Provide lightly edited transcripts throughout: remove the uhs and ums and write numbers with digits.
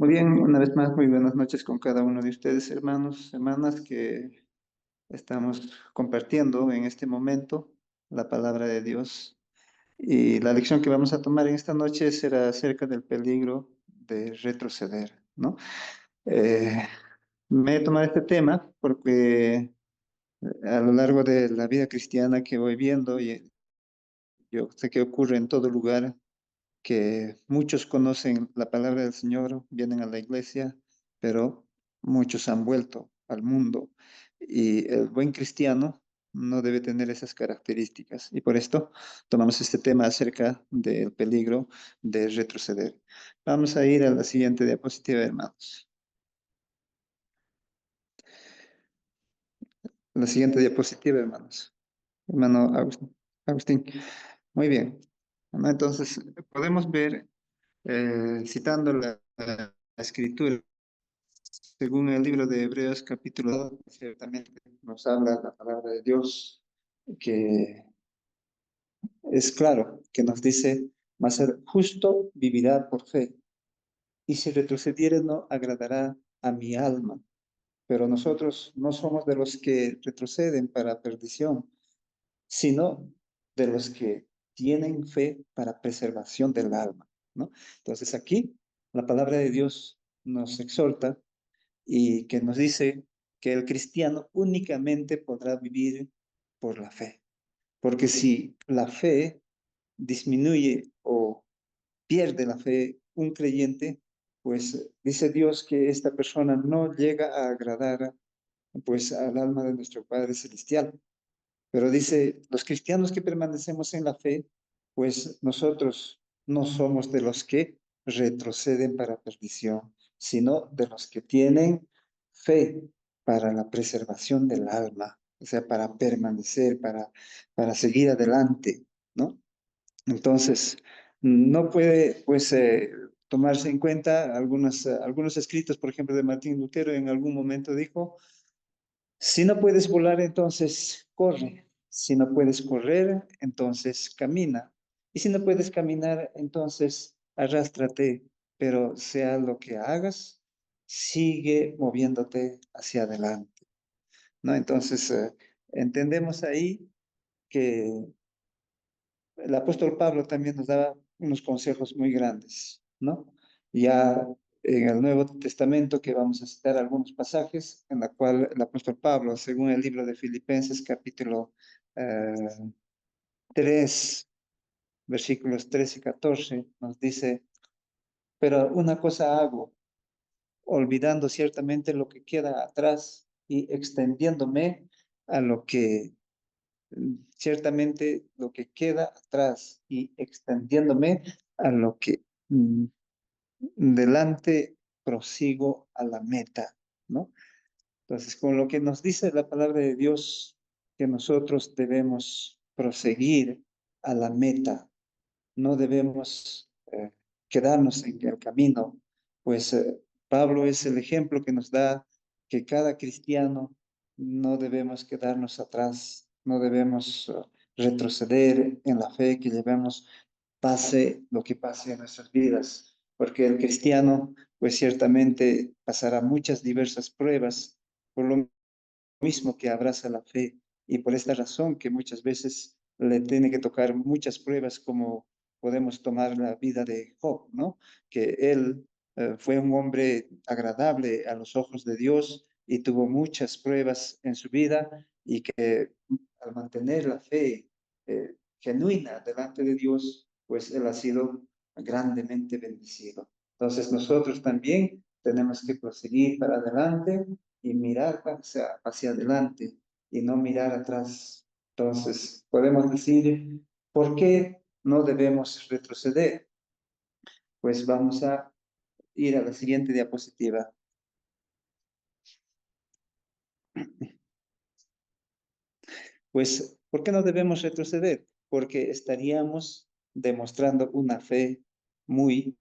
Muy bien, una vez más, muy buenas noches con cada uno de ustedes, hermanos, hermanas, que estamos compartiendo en este momento la palabra de Dios. Y la lección que vamos a tomar en esta noche será acerca del peligro de retroceder, ¿no? Eh, Me he tomado este tema porque a lo largo de la vida cristiana que voy viendo, y yo sé que ocurre en todo lugar, que muchos conocen la palabra del Señor, vienen a la iglesia, pero muchos han vuelto al mundo. Y el buen cristiano no debe tener esas características. Y por esto tomamos este tema acerca del peligro de retroceder. Vamos a ir a la siguiente diapositiva, hermanos. La siguiente diapositiva, hermanos. Hermano Agustín. Agustín. Muy bien. Bueno, entonces, podemos ver, citando la escritura, según el libro de Hebreos capítulo 2, ciertamente nos habla la palabra de Dios, que es claro, que nos dice, mas el justo vivirá por fe, y si retrocediere no agradará a mi alma. Pero nosotros no somos de los que retroceden para perdición, sino de los que tienen fe para preservación del alma, ¿no? Entonces aquí la palabra de Dios nos exhorta y que nos dice que el cristiano únicamente podrá vivir por la fe. Porque si la fe disminuye o pierde la fe un creyente, pues dice Dios que esta persona no llega a agradar pues al alma de nuestro Padre Celestial. Pero dice, los cristianos que permanecemos en la fe, pues nosotros no somos de los que retroceden para perdición, sino de los que tienen fe para la preservación del alma, o sea, para permanecer, para seguir adelante, ¿no? Entonces, no puede, pues, tomarse en cuenta algunos escritos, por ejemplo, de Martín Lutero, en algún momento dijo, si no puedes volar, entonces corre. Si no puedes correr, entonces camina. Y si no puedes caminar, entonces arrástrate. Pero sea lo que hagas, sigue moviéndote hacia adelante, ¿no? Entonces, entendemos ahí que el apóstol Pablo también nos daba unos consejos muy grandes, ¿no? Ya en el Nuevo Testamento, que vamos a citar algunos pasajes, en la cual el apóstol Pablo, según el libro de Filipenses, capítulo eh, 3, versículos 13 y 14, nos dice, pero una cosa hago, olvidando ciertamente lo que queda atrás y extendiéndome a lo que ciertamente lo que queda atrás y extendiéndome a lo que delante prosigo a la meta, ¿no? Entonces, con lo que nos dice la palabra de Dios, que nosotros debemos proseguir a la meta, no debemos quedarnos en el camino, pues Pablo es el ejemplo que nos da que cada cristiano no debemos quedarnos atrás, no debemos retroceder en la fe que llevemos, pase lo que pase en nuestras vidas, porque el cristiano pues ciertamente pasará muchas diversas pruebas, por lo mismo que abraza la fe. Y por esta razón que muchas veces le tiene que tocar muchas pruebas, como podemos tomar la vida de Job, ¿no? Que él fue un hombre agradable a los ojos de Dios y tuvo muchas pruebas en su vida y que al mantener la fe genuina delante de Dios, pues él ha sido grandemente bendecido. Entonces nosotros también tenemos que proseguir para adelante y mirar hacia adelante y no mirar atrás. Entonces, podemos decir, ¿por qué no debemos retroceder? Pues vamos a ir a la siguiente diapositiva. Pues, ¿por qué no debemos retroceder? Porque estaríamos demostrando una fe muy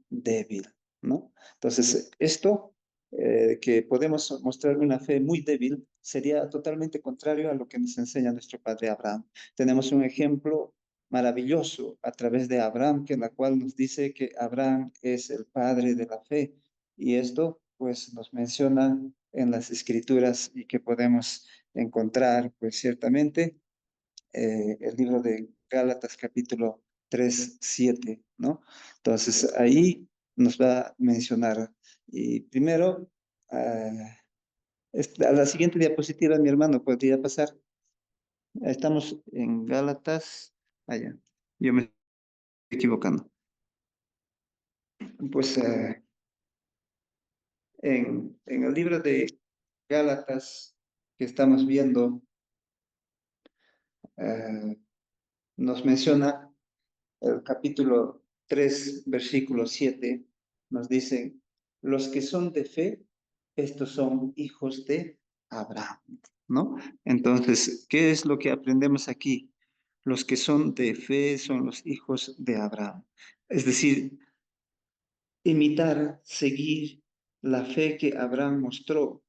débil, ¿no? Entonces, esto que podemos mostrar una fe muy débil sería totalmente contrario a lo que nos enseña nuestro padre Abraham. Tenemos un ejemplo maravilloso a través de Abraham, que en la cual nos dice que Abraham es el padre de la fe. Y esto pues nos menciona en las escrituras y que podemos encontrar pues ciertamente el libro de Gálatas capítulo 3 7, ¿no? Entonces ahí nos va a mencionar. Y primero, a la siguiente diapositiva, mi hermano, podría pasar. Estamos en Gálatas, allá. Yo me estoy equivocando. Pues en el libro de Gálatas que estamos viendo, eh, nos menciona el capítulo 3 versículo 7 nos dice, los que son de fe, estos son hijos de Abraham, ¿no? Entonces, ¿qué es lo que aprendemos aquí? Los que son de fe son los hijos de Abraham. Es decir, imitar, seguir la fe que Abraham mostró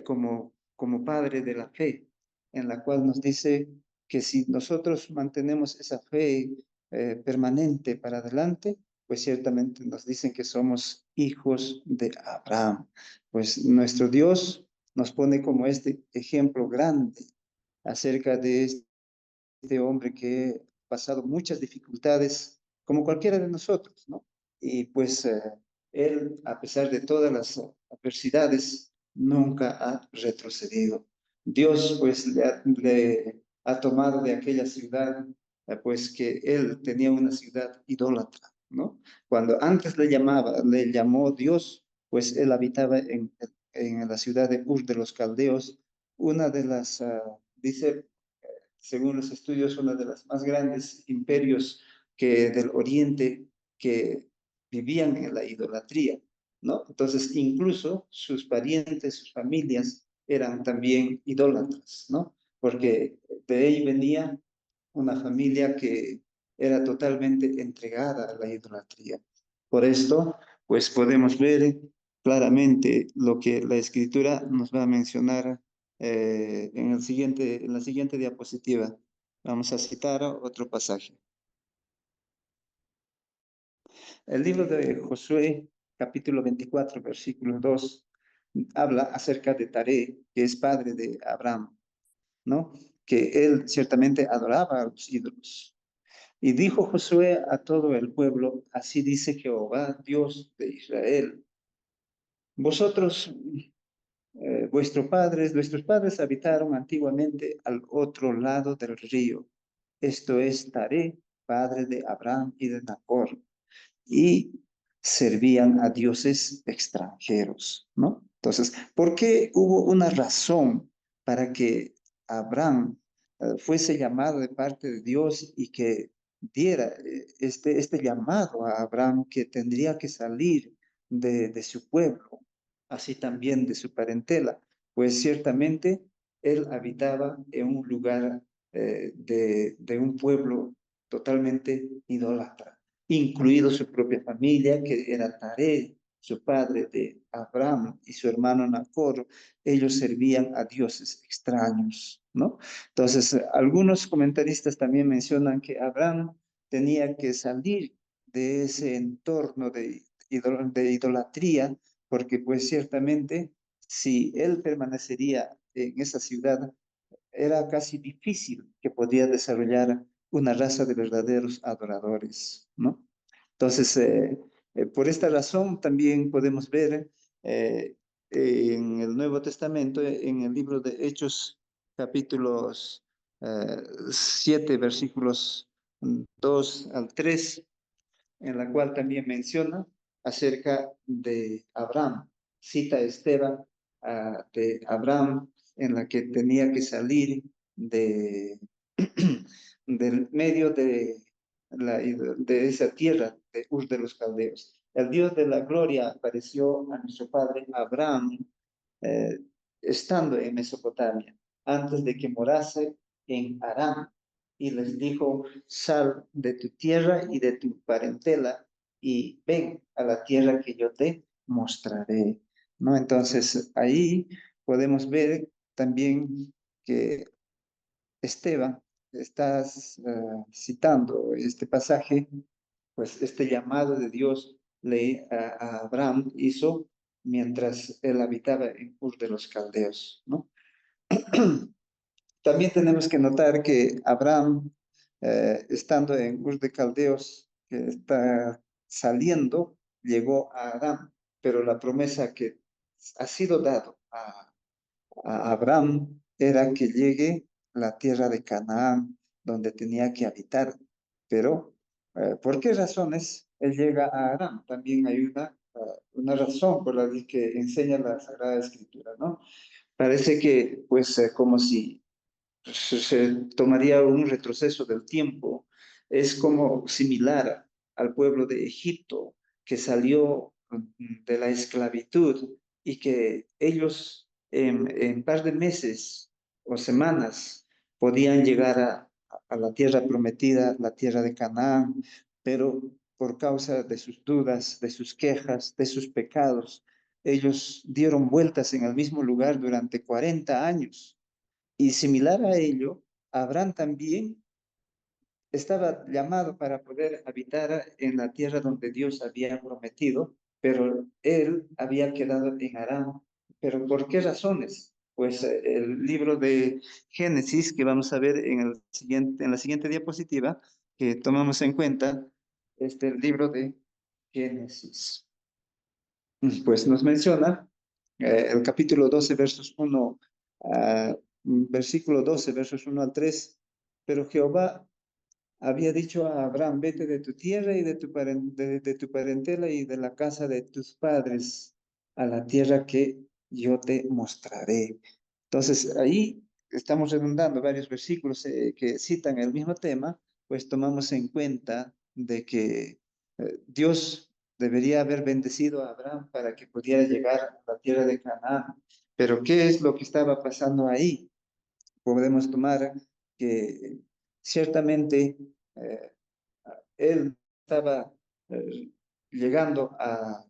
como padre de la fe, en la cual nos dice que si nosotros mantenemos esa fe permanente para adelante, pues ciertamente nos dicen que somos hijos de Abraham. Pues nuestro Dios nos pone como este ejemplo grande acerca de este hombre que ha pasado muchas dificultades, como cualquiera de nosotros, ¿no? Y pues él, a pesar de todas las adversidades, nunca ha retrocedido. Dios pues le ha tomado de aquella ciudad, pues que él tenía una ciudad idólatra, ¿no? Cuando antes le llamó Dios, pues él habitaba en la ciudad de Ur de los Caldeos, una de las, dice según los estudios, uno de los más grandes imperios del Oriente que vivían en la idolatría, ¿no? Entonces, incluso sus parientes, sus familias eran también idólatras, ¿no? Porque de ahí venía una familia que era totalmente entregada a la idolatría. Por esto, pues podemos ver claramente lo que la escritura nos va a mencionar en la siguiente diapositiva. Vamos a citar otro pasaje. El libro de Josué, capítulo 24, versículo 2, habla acerca de Taré, que es padre de Abraham, ¿no? Que él ciertamente adoraba a los ídolos. Y dijo Josué a todo el pueblo, así dice Jehová, Dios de Israel, vosotros vuestros padres habitaron antiguamente al otro lado del río. Esto es Taré, padre de Abraham y de Nacor, y servían a dioses extranjeros, ¿no? Entonces, ¿por qué hubo una razón para que Abraham fuese llamado de parte de Dios y que diera este llamado a Abraham que tendría que salir de su pueblo, así también de su parentela? Pues ciertamente él habitaba en un lugar de un pueblo totalmente idólatra, incluido su propia familia, que era Taré, su padre de Abraham y su hermano Nacor. Ellos servían a dioses extraños, ¿no? Entonces, algunos comentaristas también mencionan que Abraham tenía que salir de ese entorno de idolatría, porque pues ciertamente si él permanecería en esa ciudad, era casi difícil que podía desarrollar una raza de verdaderos adoradores, ¿no? Entonces, por esta razón también podemos ver en el Nuevo Testamento, en el libro de Hechos, capítulos 7, versículos 2 al 3, en la cual también menciona acerca de Abraham. Cita a Esteban de Abraham en la que tenía que salir de, del medio de esa tierra de Ur de los Caldeos. El Dios de la gloria apareció a nuestro padre Abraham eh, estando en Mesopotamia, antes de que morase en Aram, y les dijo, sal de tu tierra y de tu parentela y ven a la tierra que yo te mostraré, ¿no? Entonces ahí podemos ver también que Esteban estás citando este pasaje, pues este llamado de Dios a Abraham hizo mientras él habitaba en Ur de los Caldeos, ¿no? También tenemos que notar que Abraham, estando en Ur de Caldeos, que está saliendo, llegó a Aram, pero la promesa que ha sido dado a Abraham era que llegue a la tierra de Canaán, donde tenía que habitar. Pero, ¿por qué razones él llega a Aram? También hay una razón por la que enseña la Sagrada Escritura, ¿no? Parece que, pues, como si se tomaría un retroceso del tiempo. Es como similar al pueblo de Egipto que salió de la esclavitud y que ellos en par de meses o semanas podían llegar a la tierra prometida, la tierra de Canaán, pero por causa de sus dudas, de sus quejas, de sus pecados, ellos dieron vueltas en el mismo lugar durante 40 años y similar a ello, Abraham también estaba llamado para poder habitar en la tierra donde Dios había prometido, pero él había quedado en Aram. ¿Pero por qué razones? Pues el libro de Génesis, que vamos a ver en la siguiente diapositiva, que tomamos en cuenta, el libro de Génesis. Pues nos menciona el capítulo 12, versos 1, versículo 12, versos 1 al 3. Pero Jehová había dicho a Abraham, vete de tu tierra y de tu parentela y de la casa de tus padres a la tierra que yo te mostraré. Entonces, ahí estamos redundando varios versículos que citan el mismo tema, pues tomamos en cuenta de que Dios debería haber bendecido a Abraham para que pudiera llegar a la tierra de Canaán. Pero ¿qué es lo que estaba pasando ahí? Podemos tomar que ciertamente eh, él estaba eh, llegando a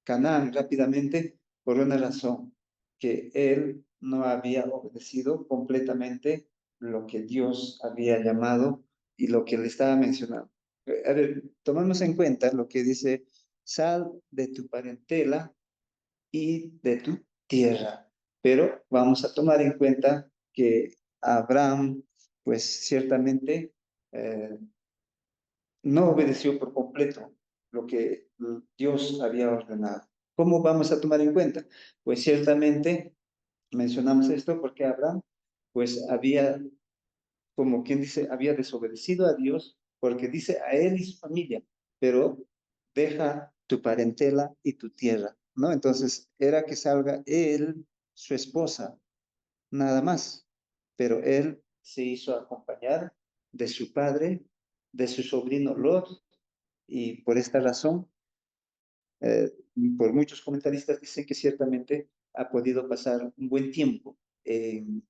Canaán rápidamente por una razón, que él no había obedecido completamente lo que Dios había llamado y lo que le estaba mencionando. A ver, tomemos en cuenta lo que dice, sal de tu parentela y de tu tierra. Pero vamos a tomar en cuenta que Abraham, pues ciertamente no obedeció por completo lo que Dios había ordenado. ¿Cómo vamos a tomar en cuenta? Pues ciertamente mencionamos esto porque Abraham, pues había, como quien dice, había desobedecido a Dios porque dice a él y su familia, pero deja tu parentela y tu tierra, ¿no? Entonces era que salga él, su esposa, nada más, pero él se hizo acompañar de su padre, de su sobrino Lot, y por esta razón, eh, por muchos comentaristas dicen que ciertamente ha podido pasar un buen tiempo en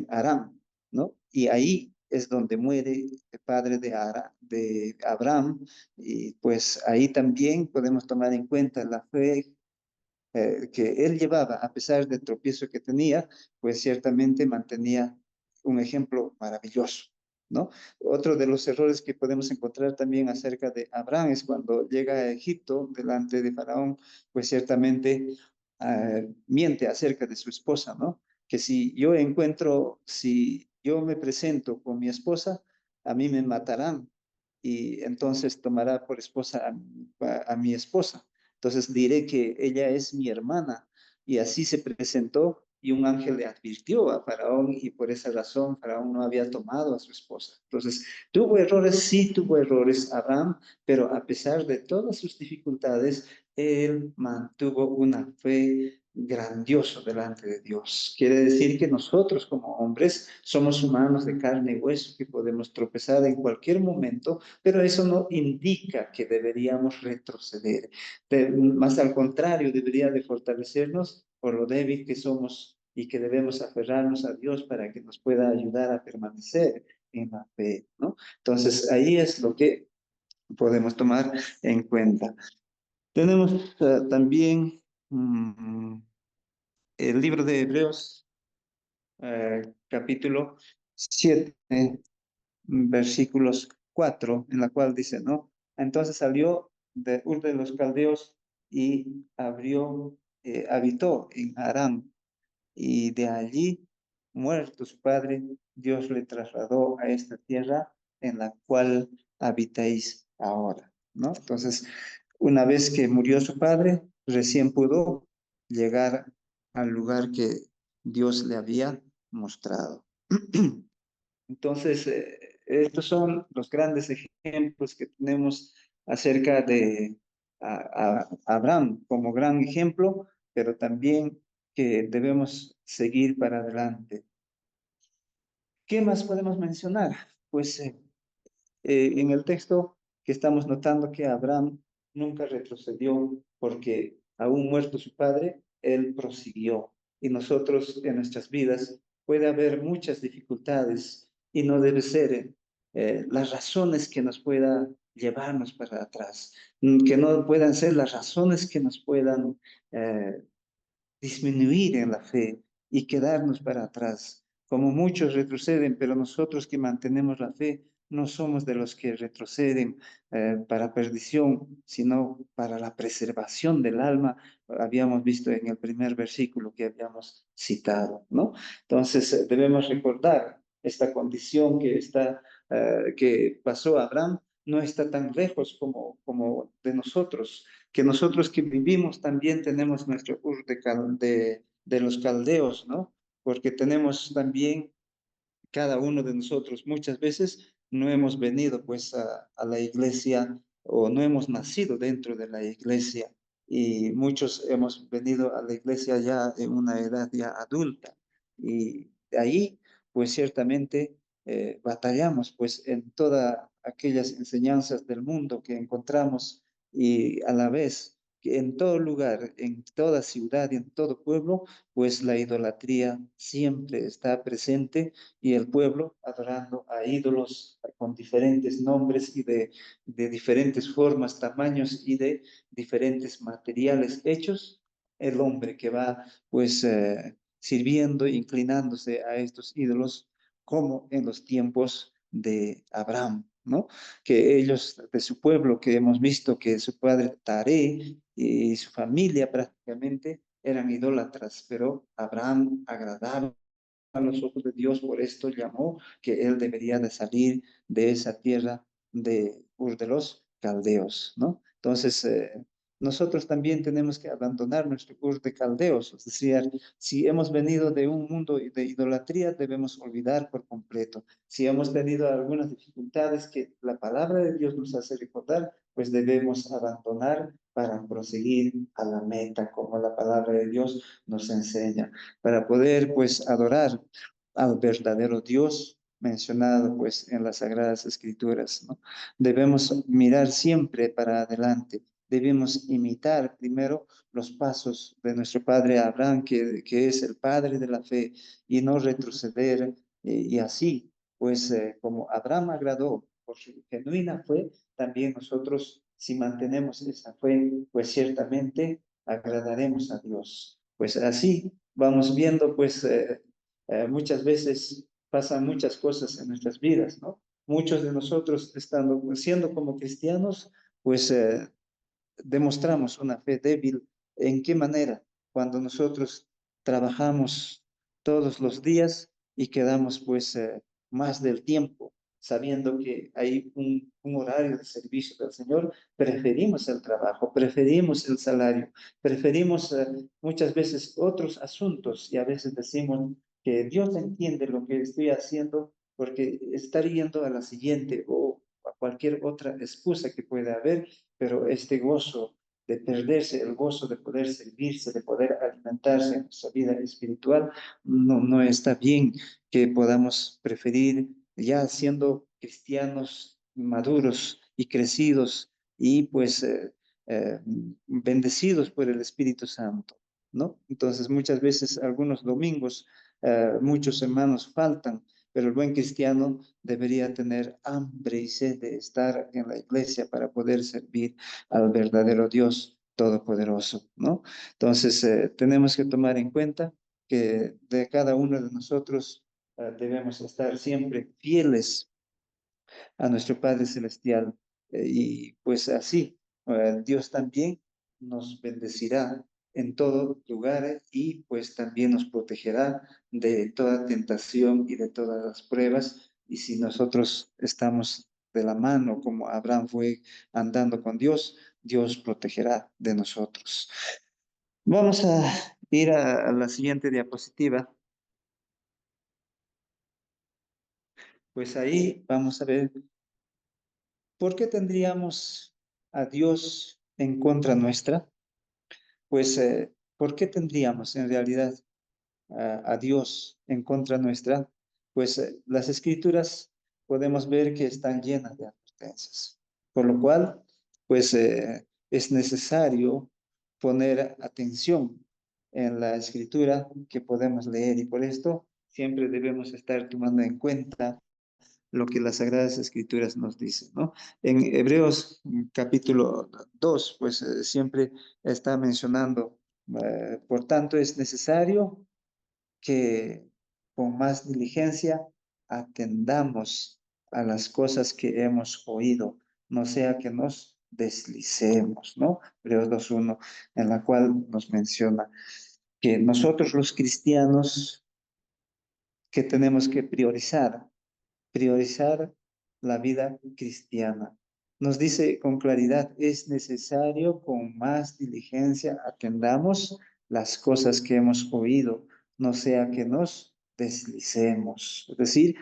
Aram, ¿no? Y ahí es donde muere el padre de Abraham, y pues ahí también podemos tomar en cuenta la fe que él llevaba, a pesar del tropiezo que tenía, pues ciertamente mantenía un ejemplo maravilloso, ¿no? Otro de los errores que podemos encontrar también acerca de Abraham es cuando llega a Egipto delante de Faraón, pues ciertamente miente acerca de su esposa, ¿no? Que si yo me presento con mi esposa, a mí me matarán y entonces tomará por esposa a mi esposa. Entonces diré que ella es mi hermana. Y así se presentó y un ángel le advirtió a Faraón y por esa razón Faraón no había tomado a su esposa. Entonces, tuvo errores, sí tuvo errores Abraham, pero a pesar de todas sus dificultades, él mantuvo una fe grandioso delante de Dios. Quiere decir que nosotros como hombres somos humanos de carne y hueso que podemos tropezar en cualquier momento, pero eso no indica que deberíamos retroceder. Más al contrario, debería de fortalecernos por lo débil que somos y que debemos aferrarnos a Dios para que nos pueda ayudar a permanecer en la fe, ¿no? Entonces, ahí es lo que podemos tomar en cuenta. Tenemos también el libro de Hebreos, capítulo 7, versículos 4, en la cual dice, ¿no? Entonces salió de Ur de los Caldeos y habitó en Aram, y de allí, muerto su padre, Dios le trasladó a esta tierra en la cual habitáis ahora, ¿no? Entonces, una vez que murió su padre, recién pudo llegar al lugar que Dios le había mostrado. Entonces, estos son los grandes ejemplos que tenemos acerca de Abraham como gran ejemplo, pero también que debemos seguir para adelante. ¿Qué más podemos mencionar? Pues en el texto que estamos notando que Abraham nunca retrocedió porque aún muerto su padre, él prosiguió. Y nosotros en nuestras vidas puede haber muchas dificultades y no debe ser las razones que nos puedan llevarnos para atrás, que no puedan ser las razones que nos puedan disminuir en la fe y quedarnos para atrás. Como muchos retroceden, pero nosotros que mantenemos la fe no somos de los que retroceden para perdición, sino para la preservación del alma. Habíamos visto en el primer versículo que habíamos citado, ¿no? Entonces debemos recordar esta condición que pasó Abraham, no está tan lejos como de nosotros, que nosotros que vivimos también tenemos nuestro Ur de los caldeos, ¿no? Porque tenemos también cada uno de nosotros muchas veces no hemos venido pues a la iglesia o no hemos nacido dentro de la iglesia y muchos hemos venido a la iglesia ya en una edad ya adulta y de ahí pues ciertamente batallamos pues en todas aquellas enseñanzas del mundo que encontramos y a la vez que en todo lugar, en toda ciudad y en todo pueblo, pues la idolatría siempre está presente y el pueblo adorando a ídolos con diferentes nombres y de diferentes formas, tamaños y de diferentes materiales hechos, el hombre que va pues sirviendo, inclinándose a estos ídolos como en los tiempos de Abraham, ¿no? Que ellos de su pueblo, que hemos visto que su padre Taré y su familia prácticamente eran idólatras, pero Abraham agradaba a los ojos de Dios, por esto llamó que él debería de salir de esa tierra de Ur de los Caldeos, ¿no? Entonces, nosotros también tenemos que abandonar nuestro Ur de Caldeos, es decir, si hemos venido de un mundo de idolatría, debemos olvidar por completo. Si hemos tenido algunas dificultades que la palabra de Dios nos hace recordar, pues debemos abandonar para proseguir a la meta, como la palabra de Dios nos enseña para poder pues adorar al verdadero Dios mencionado pues en las Sagradas Escrituras, ¿no? Debemos mirar siempre para adelante, debemos imitar primero los pasos de nuestro padre Abraham, que es el padre de la fe, y no retroceder, y así, pues como Abraham agradó por su genuina fe, también nosotros, si mantenemos esa fe, pues ciertamente agradaremos a Dios. Pues así vamos viendo, pues muchas veces pasan muchas cosas en nuestras vidas, ¿no? Muchos de nosotros, siendo como cristianos, pues demostramos una fe débil. ¿En qué manera? Cuando nosotros trabajamos todos los días y quedamos pues más del tiempo, sabiendo que hay un horario de servicio del Señor, preferimos el trabajo, preferimos el salario, preferimos muchas veces otros asuntos y a veces decimos que Dios entiende lo que estoy haciendo porque está yendo a la siguiente o a cualquier otra excusa que pueda haber, pero este gozo de perderse, el gozo de poder servirse, de poder alimentarse en nuestra vida espiritual, no está bien que podamos preferir ya siendo cristianos maduros y crecidos y pues bendecidos por el Espíritu Santo, ¿no? Entonces muchas veces algunos domingos muchos hermanos faltan, pero el buen cristiano debería tener hambre y sed de estar en la iglesia para poder servir al verdadero Dios todopoderoso, ¿no? Entonces, tenemos que tomar en cuenta que de cada uno de nosotros debemos estar siempre fieles a nuestro Padre Celestial. Y pues así, Dios también nos bendecirá en todo lugar y pues también nos protegerá de toda tentación y de todas las pruebas. Y si nosotros estamos de la mano, como Abraham fue andando con Dios, Dios protegerá de nosotros. Vamos a ir a la siguiente diapositiva. Pues ahí vamos a ver por qué tendríamos a Dios en contra nuestra. Pues, ¿por qué tendríamos en realidad a Dios en contra nuestra? Pues las escrituras podemos ver que están llenas de advertencias, por lo cual, pues es necesario poner atención en la escritura que podemos leer y por esto siempre debemos estar tomando en cuenta lo que las Sagradas Escrituras nos dicen, ¿no? En Hebreos capítulo 2, pues siempre está mencionando, por tanto es necesario que con más diligencia atendamos a las cosas que hemos oído, no sea que nos deslicemos, ¿no? Hebreos 2:1, en la cual nos menciona que nosotros los cristianos que tenemos que priorizar la vida cristiana. Nos dice con claridad, es necesario con más diligencia atendamos las cosas que hemos oído, no sea que nos deslicemos. Es decir,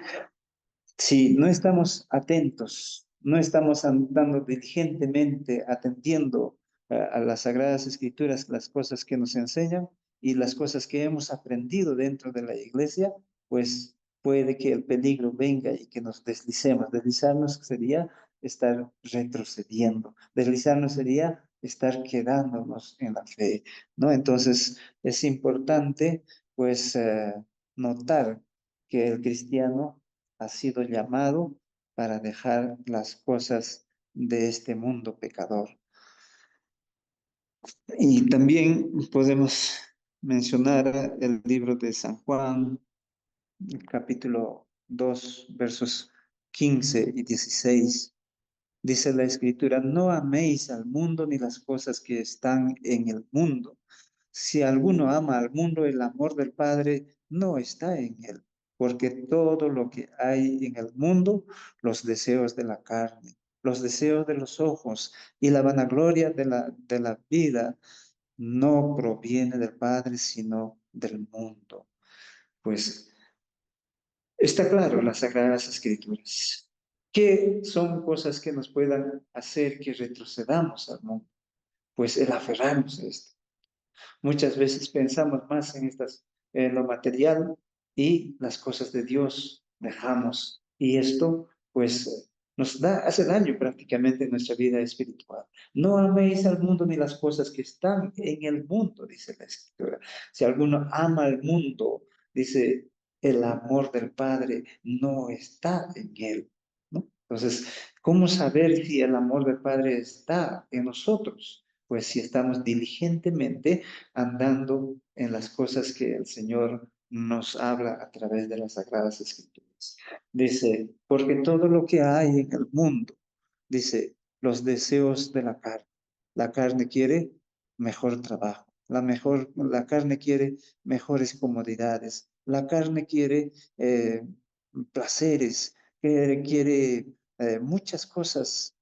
si no estamos atentos, no estamos andando diligentemente atendiendo a las Sagradas Escrituras, las cosas que nos enseñan y las cosas que hemos aprendido dentro de la iglesia, pues puede que el peligro venga y que nos deslicemos. Deslizarnos sería estar retrocediendo. Deslizarnos sería estar quedándonos en la fe, ¿no? Entonces es importante, pues, notar que el cristiano ha sido llamado para dejar las cosas de este mundo pecador. Y también podemos mencionar el libro de San Juan, capítulo 2, versos 15 y 16. Dice la escritura, no améis al mundo ni las cosas que están en el mundo. Si alguno ama al mundo, el amor del Padre no está en él, porque todo lo que hay en el mundo, los deseos de la carne, los deseos de los ojos y la vanagloria de la vida, no proviene del Padre, sino del mundo. Pues está claro en las Sagradas Escrituras. ¿Qué son cosas que nos puedan hacer que retrocedamos al mundo? Pues el aferrarnos a esto. Muchas veces pensamos más en lo material y las cosas de Dios dejamos. Y esto, pues, hace daño prácticamente en nuestra vida espiritual. No améis al mundo ni las cosas que están en el mundo, dice la Escritura. Si alguno ama al mundo, dice, el amor del Padre no está en él, ¿no? Entonces, ¿cómo saber si el amor del Padre está en nosotros? Pues si estamos diligentemente andando en las cosas que el Señor nos habla a través de las Sagradas Escrituras. Dice, porque todo lo que hay en el mundo, dice, los deseos de la carne. La carne quiere mejor trabajo, la carne quiere mejores comodidades, la carne quiere placeres, quiere muchas cosas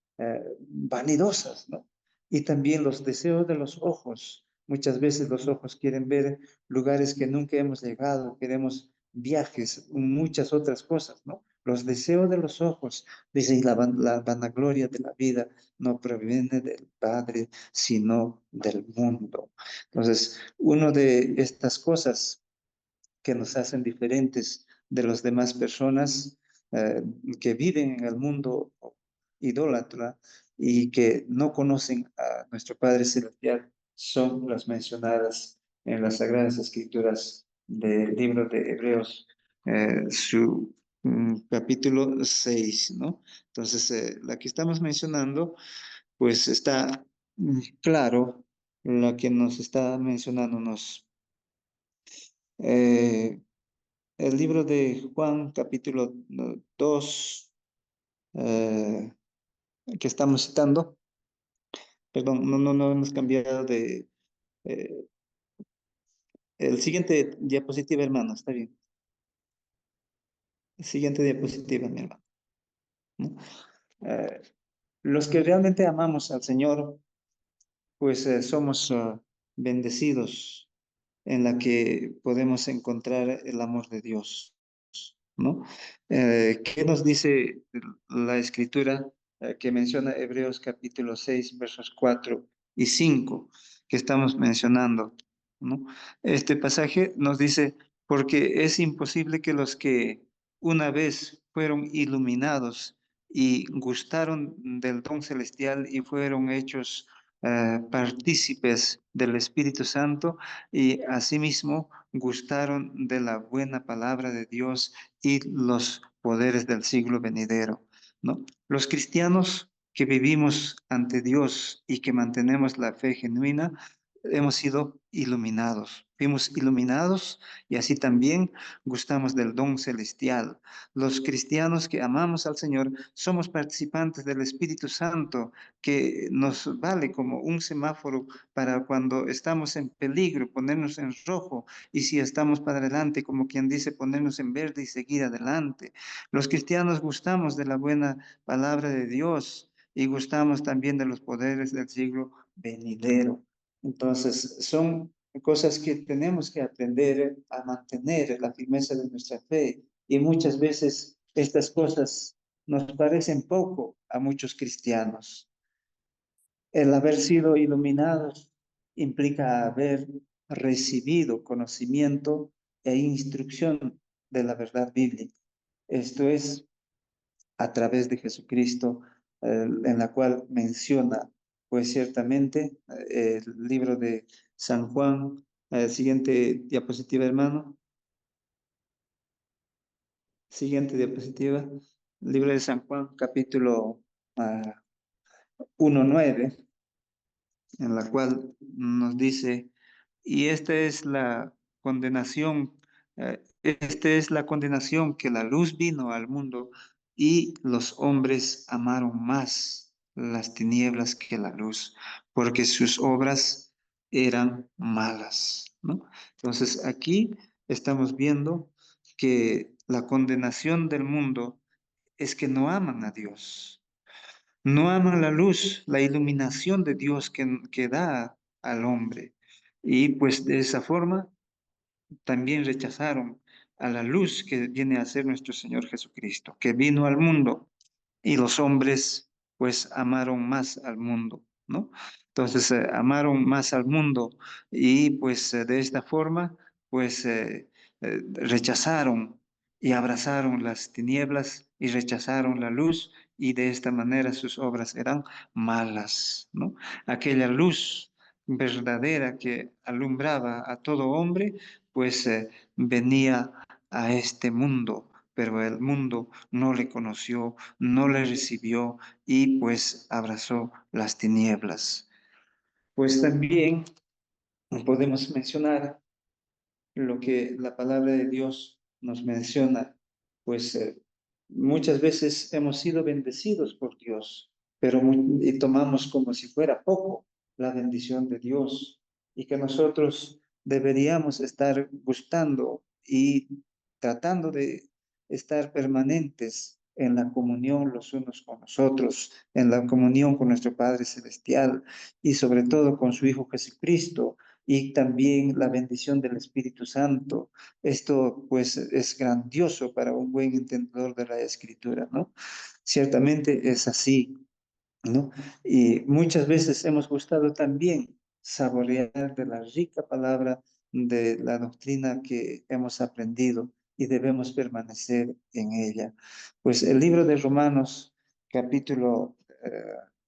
vanidosas, ¿no? Y también los deseos de los ojos. Muchas veces los ojos quieren ver lugares que nunca hemos llegado, queremos viajes, muchas otras cosas, ¿no? Los deseos de los ojos, dice, y la vanagloria de la vida no proviene del Padre, sino del mundo. Entonces, una de estas cosas que nos hacen diferentes de las demás personas que viven en el mundo idólatra y que no conocen a nuestro Padre Celestial son las mencionadas en las Sagradas Escrituras del libro de Hebreos, su capítulo 6, ¿no? Entonces, la que estamos mencionando, pues está claro lo que nos está mencionándonos. el libro de Juan, capítulo 2, que estamos citando. Perdón, no hemos cambiado de... eh, el siguiente diapositiva, hermano, está bien. Siguiente diapositiva, mi hermano, ¿no? Eh, los que realmente amamos al Señor, pues somos bendecidos en la que podemos encontrar el amor de Dios, ¿no? ¿Qué nos dice la escritura que menciona Hebreos capítulo 6 versos 4 y 5 que estamos mencionando, ¿no? Este pasaje nos dice, porque es imposible que los que una vez fueron iluminados y gustaron del don celestial y fueron hechos partícipes del Espíritu Santo y asimismo gustaron de la buena palabra de Dios y los poderes del siglo venidero, ¿no? Los cristianos que vivimos ante Dios y que mantenemos la fe genuina, hemos sido iluminados. Fuimos iluminados y así también gustamos del don celestial. Los cristianos que amamos al Señor somos participantes del Espíritu Santo que nos vale como un semáforo para cuando estamos en peligro, ponernos en rojo, y si estamos para adelante, como quien dice, ponernos en verde y seguir adelante. Los cristianos gustamos de la buena palabra de Dios y gustamos también de los poderes del siglo venidero. Entonces, son cosas que tenemos que aprender a mantener la firmeza de nuestra fe, y muchas veces estas cosas nos parecen poco a muchos cristianos. El haber sido iluminados implica haber recibido conocimiento e instrucción de la verdad bíblica. Esto es a través de Jesucristo, en la cual menciona, pues ciertamente, el libro de San Juan. Siguiente diapositiva, hermano. Siguiente diapositiva. Libro de San Juan, capítulo 1:9, en la cual nos dice, y esta es la condenación, esta es la condenación, que la luz vino al mundo y los hombres amaron más las tinieblas que la luz, porque sus obras eran malas, ¿no? Entonces aquí estamos viendo que la condenación del mundo es que no aman a Dios. No aman la luz, la iluminación de Dios que da al hombre. Y pues de esa forma también rechazaron a la luz que viene a ser nuestro Señor Jesucristo, que vino al mundo, y los hombres pues amaron más al mundo, ¿no? Entonces amaron más al mundo y pues de esta forma pues rechazaron y abrazaron las tinieblas y rechazaron la luz, y de esta manera sus obras eran malas, ¿no? Aquella luz verdadera que alumbraba a todo hombre pues venía a este mundo, pero el mundo no le conoció, no le recibió y pues abrazó las tinieblas. Pues también podemos mencionar lo que la palabra de Dios nos menciona, pues muchas veces hemos sido bendecidos por Dios, pero y tomamos como si fuera poco la bendición de Dios, y que nosotros deberíamos estar gustando y tratando de estar permanentes en la comunión los unos con los otros, en la comunión con nuestro Padre Celestial y sobre todo con su Hijo Jesucristo, y también la bendición del Espíritu Santo. Esto pues es grandioso para un buen entendedor de la Escritura, ¿no? Ciertamente es así, ¿no? Y muchas veces hemos gustado también saborear de la rica palabra de la doctrina que hemos aprendido, y debemos permanecer en ella. Pues el libro de Romanos, capítulo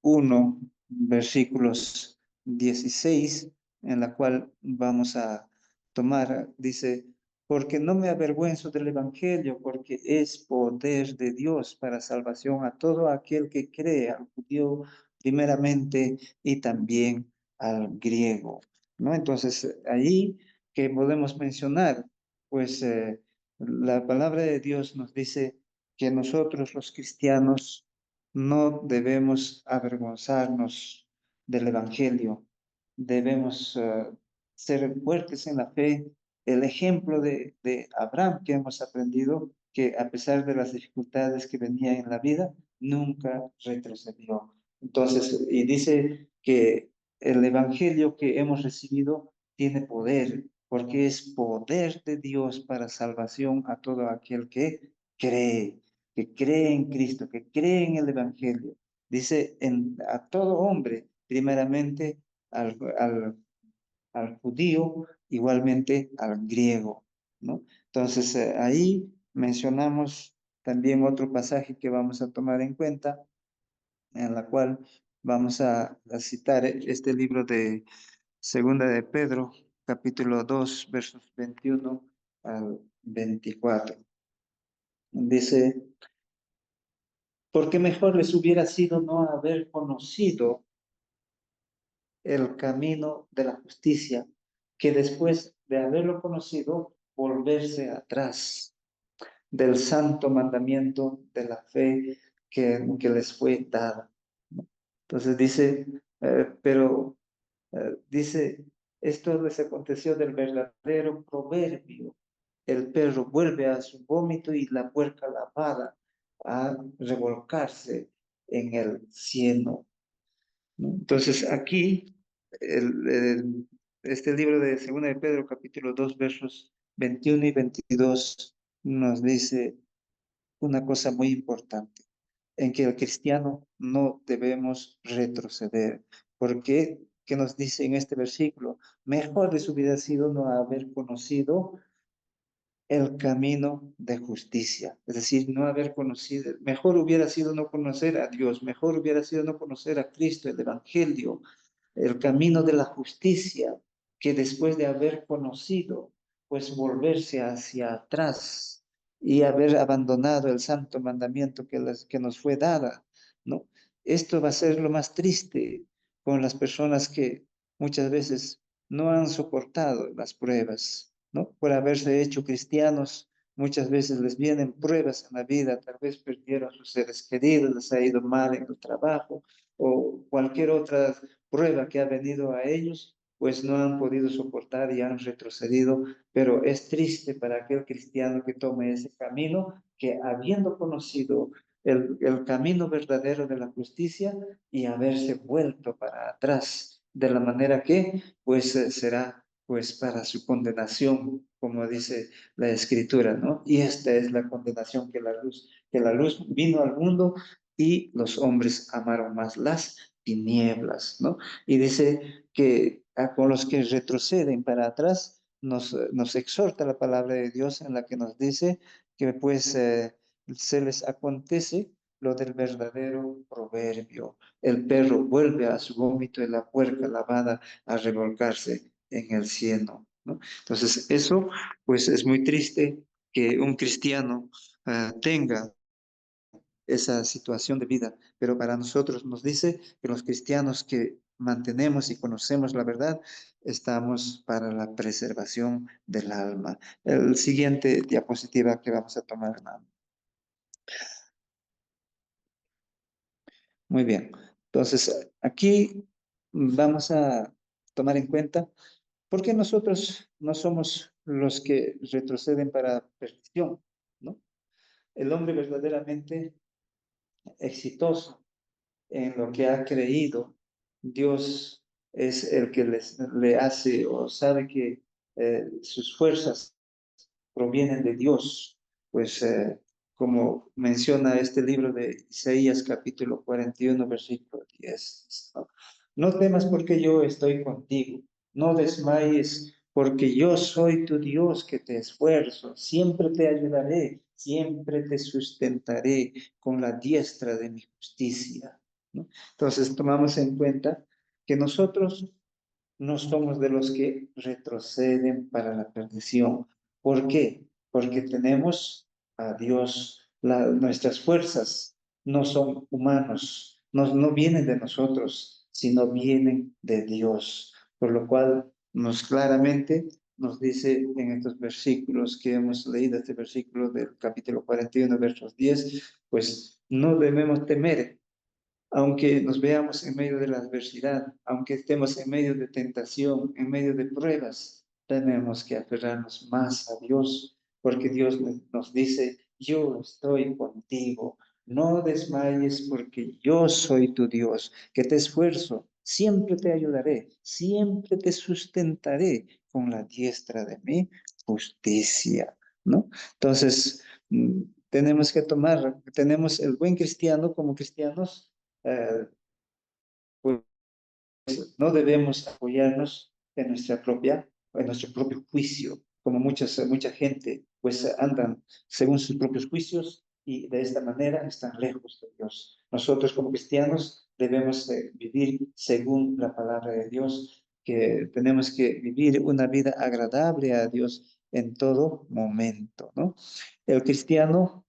1, versículos 16, en la cual vamos a tomar, dice, porque no me avergüenzo del Evangelio, porque es poder de Dios para salvación a todo aquel que cree, al judío primeramente y también al griego, ¿no? Entonces, ahí que podemos mencionar, pues La palabra de Dios nos dice que nosotros los cristianos no debemos avergonzarnos del Evangelio, debemos ser fuertes en la fe. El ejemplo de Abraham que hemos aprendido, que a pesar de las dificultades que venía en la vida, nunca retrocedió. Entonces, y dice que el Evangelio que hemos recibido tiene poder, porque es poder de Dios para salvación a todo aquel que cree en Cristo, que cree en el Evangelio. Dice a todo hombre, primeramente al judío, igualmente al griego, ¿no? Entonces, ahí mencionamos también otro pasaje que vamos a tomar en cuenta, en la cual vamos a citar este libro de Segunda de Pedro, capítulo 2 versos 21 al 24. Dice, porque mejor les hubiera sido no haber conocido el camino de la justicia, que después de haberlo conocido, volverse atrás del santo mandamiento de la fe que les fue dada. Entonces dice, pero dice, esto les aconteció del verdadero proverbio. El perro vuelve a su vómito y la puerca lavada a revolcarse en el cieno, ¿no? Entonces aquí, este libro de Segunda de Pedro, capítulo 2 versos 21 y 22, nos dice una cosa muy importante, en que el cristiano no debemos retroceder. ¿Por qué? ¿Qué nos dice en este versículo? Mejor les hubiera sido no haber conocido el camino de justicia, es decir, no haber conocido, mejor hubiera sido no conocer a Dios, mejor hubiera sido no conocer a Cristo, el Evangelio, el camino de la justicia, que después de haber conocido, pues volverse hacia atrás y haber abandonado el santo mandamiento que nos fue dada, ¿no? Esto va a ser lo más triste con las personas que muchas veces no han soportado las pruebas, ¿no? Por haberse hecho cristianos, muchas veces les vienen pruebas en la vida, tal vez perdieron sus seres queridos, les ha ido mal en el trabajo o cualquier otra prueba que ha venido a ellos, pues no han podido soportar y han retrocedido, pero es triste para aquel cristiano que tome ese camino, que habiendo conocido el camino verdadero de la justicia y haberse vuelto para atrás, de la manera que, pues será pues para su condenación, como dice la escritura, ¿no? Y esta es la condenación que la luz vino al mundo y los hombres amaron más las tinieblas, ¿no? Y dice que con los que retroceden para atrás, nos exhorta la palabra de Dios en la que nos dice que pues se les acontece lo del verdadero proverbio. El perro vuelve a su vómito y la puerca lavada a revolcarse en el cieno, ¿no? Entonces eso pues es muy triste que un cristiano tenga esa situación de vida, pero para nosotros nos dice que los cristianos que mantenemos y conocemos la verdad, estamos para la preservación del alma. El siguiente diapositiva que vamos a tomar, hermano. Muy bien. Entonces, aquí vamos a tomar en cuenta por qué nosotros no somos los que retroceden para perdición, ¿no? El hombre verdaderamente exitoso en lo que ha creído, Dios es el que le hace o sabe que sus fuerzas provienen de Dios, pues como menciona este libro de Isaías capítulo 41 versículo 10, ¿no? No temas porque yo estoy contigo, no desmayes porque yo soy tu Dios que te esfuerzo, siempre te ayudaré, siempre te sustentaré con la diestra de mi justicia, ¿no? Entonces tomamos en cuenta que nosotros no somos de los que retroceden para la perdición. ¿Por qué? Porque tenemos a Dios. Nuestras fuerzas no son humanos, no vienen de nosotros, sino vienen de Dios. Por lo cual nos claramente nos dice en estos versículos que hemos leído, este versículo del capítulo 41, versos 10, pues no debemos temer, aunque nos veamos en medio de la adversidad, aunque estemos en medio de tentación, en medio de pruebas, tenemos que aferrarnos más a Dios, porque Dios nos dice, yo estoy contigo, no desmayes porque yo soy tu Dios, que te esfuerzo, siempre te ayudaré, siempre te sustentaré con la diestra de mi justicia, ¿no? Entonces, tenemos que tenemos el buen cristiano como cristianos, eh, pues no debemos apoyarnos en nuestro propio juicio, como mucha gente pues andan según sus propios juicios y de esta manera están lejos de Dios. Nosotros como cristianos debemos vivir según la palabra de Dios, que tenemos que vivir una vida agradable a Dios en todo momento, ¿no? El cristiano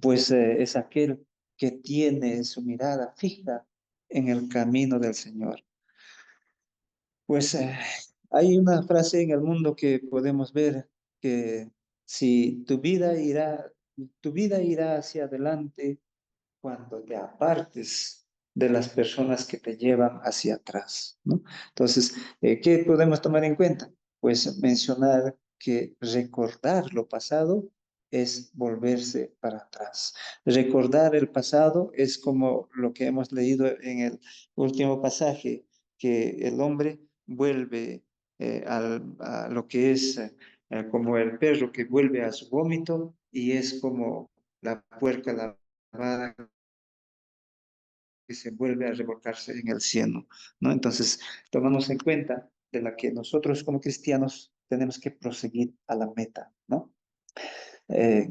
pues es aquel que tiene su mirada fija en el camino del Señor. Pues hay una frase en el mundo que podemos ver que si tu vida irá hacia adelante cuando te apartes de las personas que te llevan hacia atrás, ¿no? Entonces, ¿qué podemos tomar en cuenta? Pues mencionar que recordar lo pasado es volverse para atrás. Recordar el pasado es como lo que hemos leído en el último pasaje, que el hombre vuelve a lo que es como el perro que vuelve a su vómito y es como la puerca lavada que se vuelve a revolcarse en el cielo, ¿no? Entonces, tomamos en cuenta de la que nosotros como cristianos tenemos que proseguir a la meta, ¿no? Eh,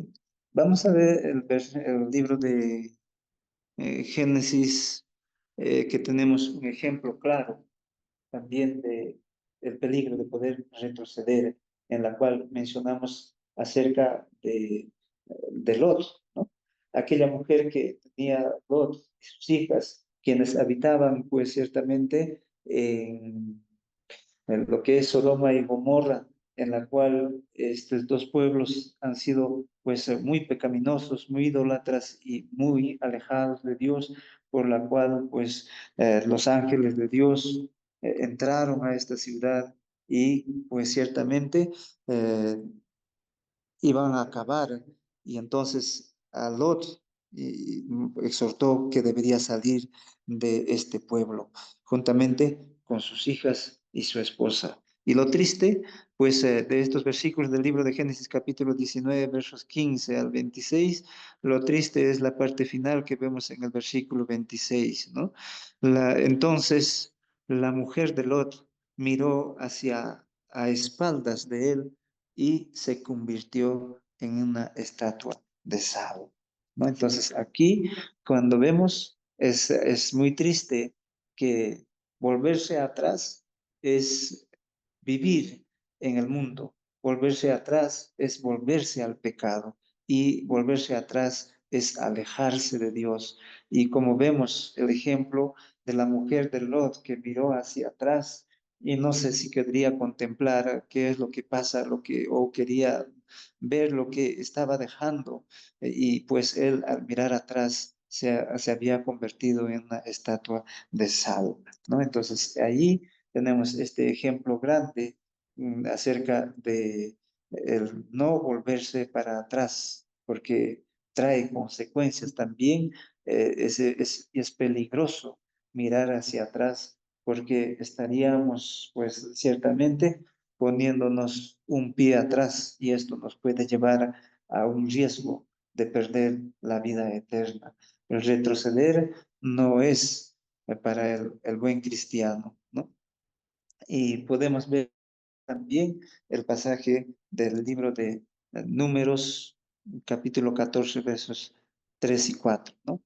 vamos a ver el libro de Génesis, que tenemos un ejemplo claro también del peligro de poder retroceder, en la cual mencionamos acerca de Lot, ¿no? Aquella mujer que tenía Lot y sus hijas, quienes habitaban pues ciertamente en lo que es Sodoma y Gomorra, en la cual estos dos pueblos han sido pues muy pecaminosos, muy idólatras y muy alejados de Dios, por la cual pues los ángeles de Dios entraron a esta ciudad y pues ciertamente eh, iban a acabar. Y entonces a Lot exhortó que debería salir de este pueblo, juntamente con sus hijas y su esposa. Y lo triste, pues, de estos versículos del libro de Génesis, capítulo 19, versos 15 al 26, lo triste es la parte final que vemos en el versículo 26, ¿no? Entonces, la mujer de Lot miró hacia a espaldas de él y se convirtió en una estatua de sal, ¿no? Entonces aquí, cuando vemos, es muy triste que volverse atrás es vivir en el mundo, volverse atrás es volverse al pecado y volverse atrás es alejarse de Dios. Y como vemos el ejemplo de la mujer de Lot que miró hacia atrás, y no sé si querría contemplar qué es lo que pasa, o quería ver lo que estaba dejando, y pues él al mirar atrás se había convertido en una estatua de sal, ¿no? Entonces ahí tenemos este ejemplo grande acerca de el no volverse para atrás, porque trae consecuencias también, es peligroso mirar hacia atrás porque estaríamos, pues, ciertamente poniéndonos un pie atrás y esto nos puede llevar a un riesgo de perder la vida eterna. El retroceder no es para el buen cristiano, ¿no? Y podemos ver también el pasaje del libro de Números, capítulo 14, versos 3 y 4, ¿no?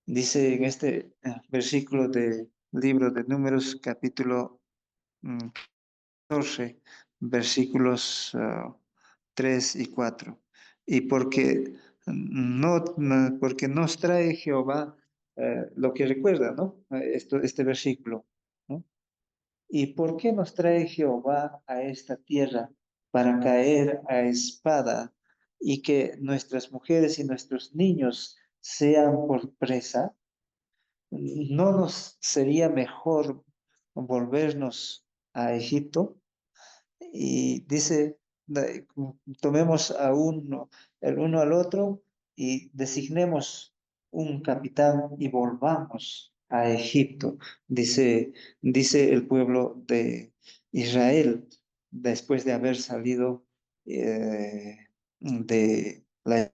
Dice en este versículo del libro de Números, capítulo 14, versículos 3 y 4. Y porque nos trae Jehová lo que recuerda, ¿no? Este versículo, ¿no? ¿Y por qué nos trae Jehová a esta tierra para caer a espada y que nuestras mujeres y nuestros niños sean por presa? ¿No nos sería mejor volvernos a Egipto? Y dice, tomemos a uno, el uno al otro y designemos un capitán y volvamos a Egipto, dice el pueblo de Israel, después de haber salido de la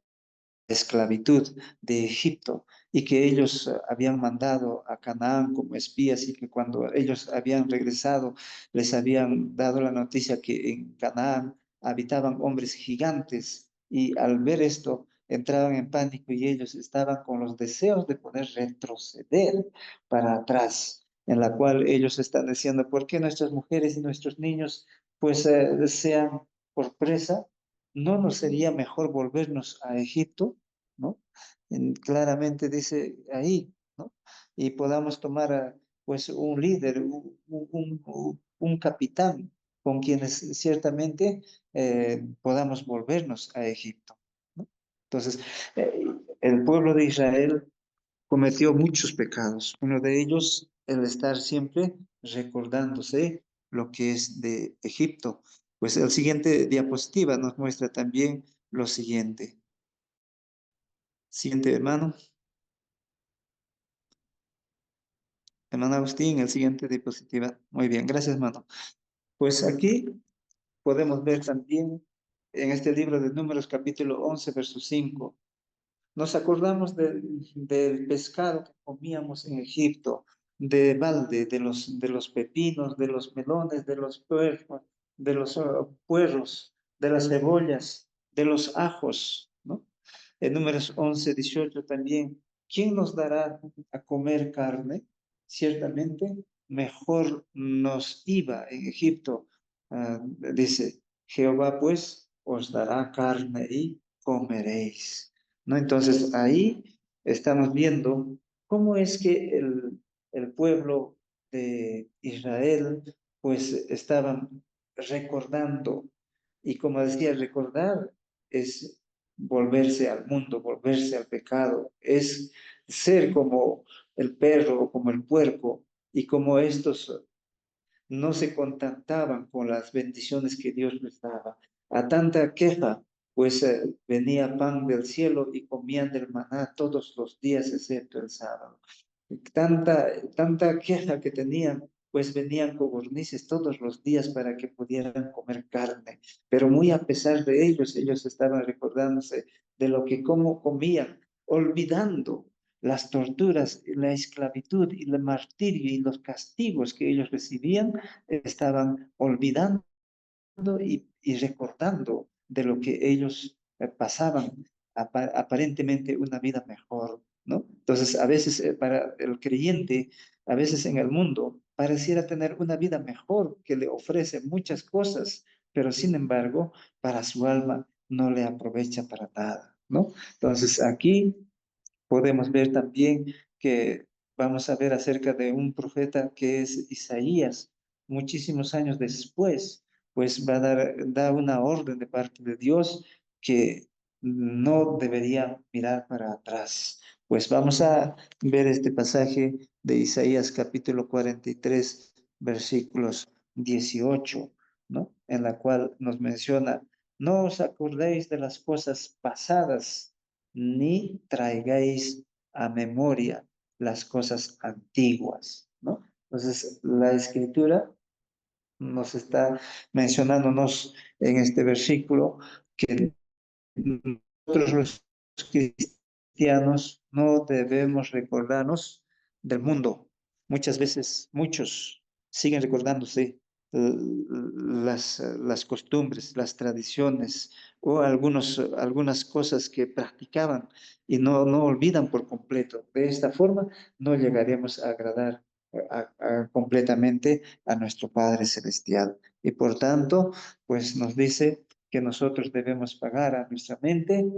esclavitud de Egipto y que ellos habían mandado a Canaán como espías y que cuando ellos habían regresado les habían dado la noticia que en Canaán habitaban hombres gigantes y al ver esto entraban en pánico y ellos estaban con los deseos de poder retroceder para atrás, en la cual ellos están diciendo, ¿por qué nuestras mujeres y nuestros niños pues sean por presa? ¿No nos sería mejor volvernos a Egipto? ¿No? Claramente dice ahí, ¿no? Y podamos tomar pues un líder, un capitán con quienes ciertamente podamos volvernos a Egipto, ¿no? Entonces, eh, el pueblo de Israel cometió muchos pecados. Uno de ellos, el estar siempre recordándose lo que es de Egipto. Pues el siguiente diapositiva nos muestra también lo siguiente. Siguiente, hermano. Hermano Agustín, el siguiente diapositiva. Muy bien, gracias, hermano. Pues aquí podemos ver también en este libro de Números, capítulo 11, verso 5. Nos acordamos del pescado que comíamos en Egipto, de balde, de los pepinos, de los melones, de los puerros, de las cebollas, de los ajos, ¿no? En Números 11, 18 también, ¿quién nos dará a comer carne? Ciertamente, mejor nos iba en Egipto. Dice, Jehová pues os dará carne y comeréis. ¿No? Entonces ahí estamos viendo cómo es que el pueblo de Israel pues estaban recordando, y como decía, recordar es volverse al mundo, volverse al pecado, es ser como el perro o como el puerco, y como estos no se contentaban con las bendiciones que Dios les daba. A tanta queja, pues venía pan del cielo y comían del maná todos los días, excepto el sábado. Tanta queja que tenían, pues venían codornices todos los días para que pudieran comer carne. Pero muy a pesar de ellos estaban recordándose de lo que como comían, olvidando las torturas, la esclavitud y el martirio y los castigos que ellos recibían, estaban olvidando y recordando de lo que ellos pasaban, aparentemente una vida mejor, ¿no? Entonces, a veces para el creyente, a veces en el mundo, pareciera tener una vida mejor que le ofrece muchas cosas, pero sin embargo, para su alma no le aprovecha para nada, ¿no? Entonces, aquí podemos ver también que vamos a ver acerca de un profeta que es Isaías, muchísimos años después, pues va a da una orden de parte de Dios que no debería mirar para atrás. Pues vamos a ver este pasaje de Isaías capítulo 43, versículos 18, ¿no? En la cual nos menciona, no os acordéis de las cosas pasadas ni traigáis a memoria las cosas antiguas, ¿no? Entonces, la escritura nos está mencionándonos en este versículo que nosotros los cristianos no debemos recordarnos del mundo. Muchas veces, muchos siguen recordándose las costumbres, las tradiciones o algunas cosas que practicaban y no olvidan por completo. De esta forma no llegaremos a agradar completamente a nuestro Padre Celestial. Y por tanto, pues nos dice que nosotros debemos pagar a nuestra mente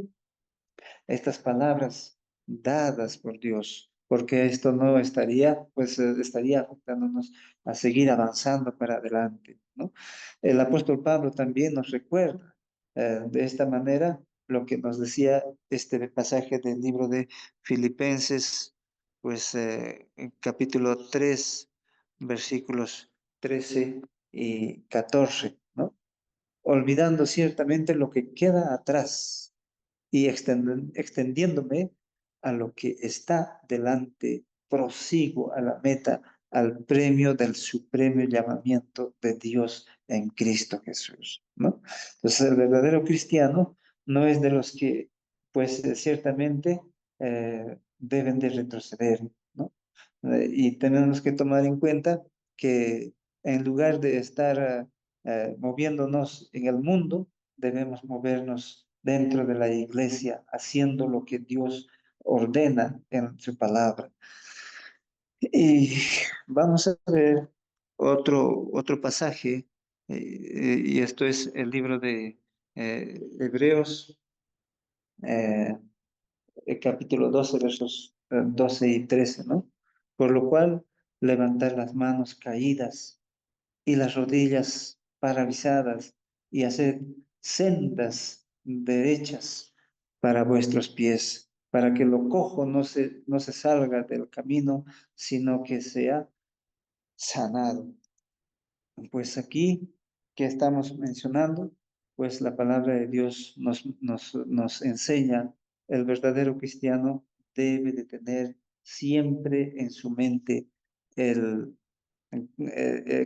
estas palabras dadas por Dios, porque esto no estaría, pues estaría afectándonos a seguir avanzando para adelante, ¿no? El apóstol Pablo también nos recuerda de esta manera lo que nos decía este pasaje del libro de Filipenses, pues en capítulo 3 versículos 13 y 14, ¿no? Olvidando ciertamente lo que queda atrás y extendiéndome a lo que está delante, prosigo a la meta, al premio del supremo llamamiento de Dios en Cristo Jesús, ¿no? Entonces, el verdadero cristiano no es de los que, pues, ciertamente deben de retroceder, ¿no? Y tenemos que tomar en cuenta que en lugar de estar moviéndonos en el mundo, debemos movernos dentro de la iglesia, haciendo lo que Dios ordena en su palabra. Y vamos a ver otro pasaje, y esto es el libro de Hebreos, eh, el capítulo 12 versos 12 y 13, ¿no? Por lo cual, levantar las manos caídas y las rodillas paralizadas y hacer sendas derechas para vuestros pies, para que lo cojo no se salga del camino, sino que sea sanado. Pues aquí que estamos mencionando, pues la palabra de Dios nos enseña, el verdadero cristiano debe de tener siempre en su mente el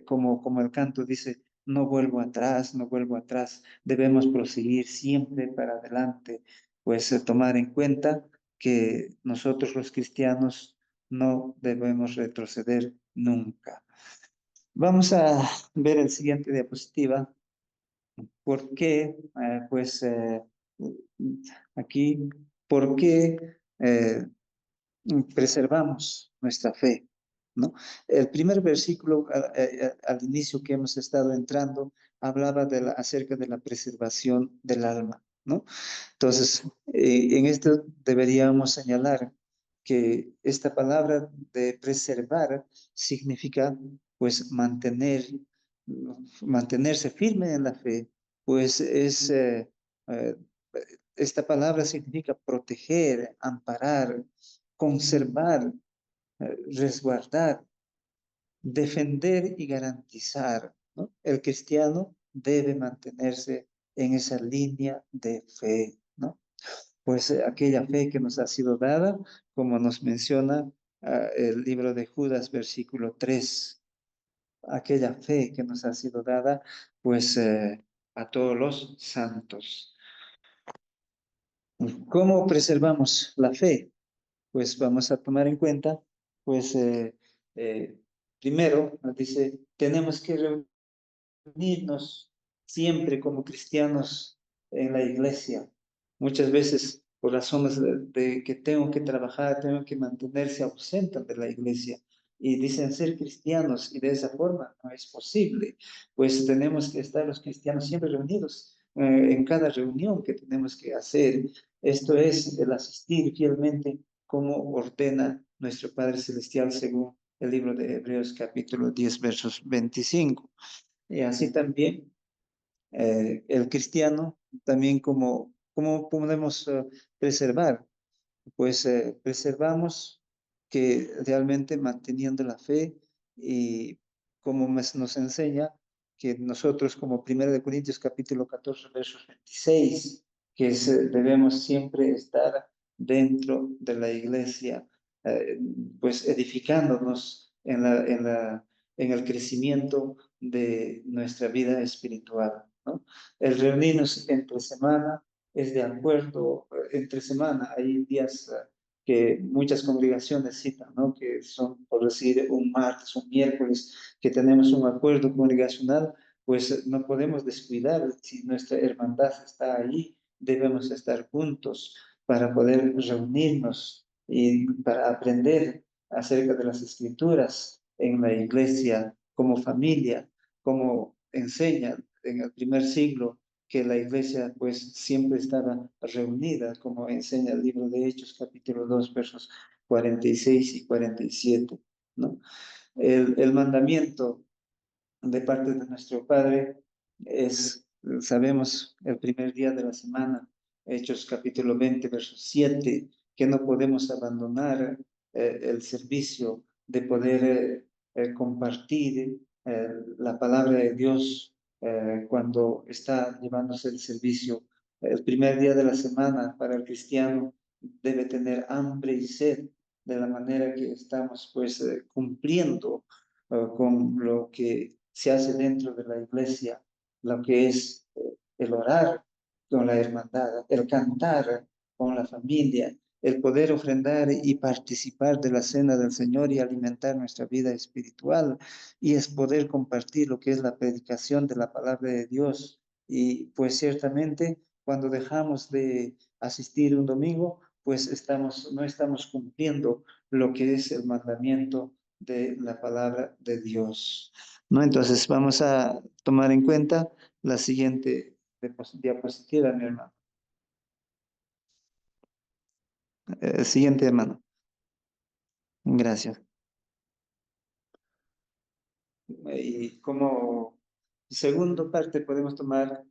como el canto dice, no vuelvo atrás, no vuelvo atrás, debemos proseguir siempre para adelante, pues tomar en cuenta que nosotros los cristianos no debemos retroceder nunca. Vamos a ver el siguiente diapositiva. ¿Por qué? Pues aquí, ¿por qué preservamos nuestra fe? ¿No? El primer versículo al inicio que hemos estado entrando hablaba acerca de la preservación del alma, ¿no? Entonces, en esto deberíamos señalar que esta palabra de preservar significa pues mantenerse firme en la fe, pues eh, esta palabra significa proteger, amparar, conservar, resguardar, defender y garantizar, ¿no? El cristiano debe mantenerse en esa línea de fe, ¿no? Pues aquella fe que nos ha sido dada, como nos menciona el libro de Judas, versículo 3, aquella fe que nos ha sido dada, pues a todos los santos. ¿Cómo preservamos la fe? Pues vamos a tomar en cuenta, pues eh, primero nos dice, tenemos que reunirnos siempre como cristianos en la iglesia. Muchas veces, por razones de que tengo que trabajar, tengo que mantenerse ausente de la iglesia. Y dicen ser cristianos y de esa forma no es posible. Pues tenemos que estar los cristianos siempre reunidos en cada reunión que tenemos que hacer. Esto es el asistir fielmente como ordena nuestro Padre Celestial según el libro de Hebreos capítulo 10 versos 25. Y así también el cristiano, también como podemos preservar, pues preservamos que realmente manteniendo la fe y como nos enseña que nosotros como 1 Corintios capítulo 14 versos 26, que debemos siempre estar dentro de la iglesia, pues edificándonos en el crecimiento de nuestra vida espiritual, ¿no? El reunirnos entre semana es de acuerdo, entre semana hay días que muchas congregaciones citan, ¿no? Que son, por decir, un martes, un miércoles, que tenemos un acuerdo congregacional, pues no podemos descuidar, si nuestra hermandad está ahí, debemos estar juntos para poder reunirnos y para aprender acerca de las escrituras en la iglesia como familia, como enseñan en el primer siglo que la iglesia pues siempre estaba reunida, como enseña el libro de Hechos capítulo 2 versos 46 y 47, ¿no? El mandamiento de parte de nuestro Padre es, sabemos, el primer día de la semana, Hechos capítulo 20, verso 7, que no podemos abandonar el servicio de poder compartir la palabra de Dios cuando está llevándose el servicio. El primer día de la semana para el cristiano debe tener hambre y sed de la manera que estamos pues cumpliendo con lo que se hace dentro de la iglesia, lo que es el orar con la hermandad, el cantar con la familia, el poder ofrendar y participar de la cena del Señor y alimentar nuestra vida espiritual, y es poder compartir lo que es la predicación de la palabra de Dios. Y pues ciertamente cuando dejamos de asistir un domingo, pues no estamos cumpliendo lo que es el mandamiento de la palabra de Dios. ¿No? Entonces vamos a tomar en cuenta la siguiente diapositiva, mi hermano. Siguiente, hermano. Gracias. Y como segundo parte podemos tomar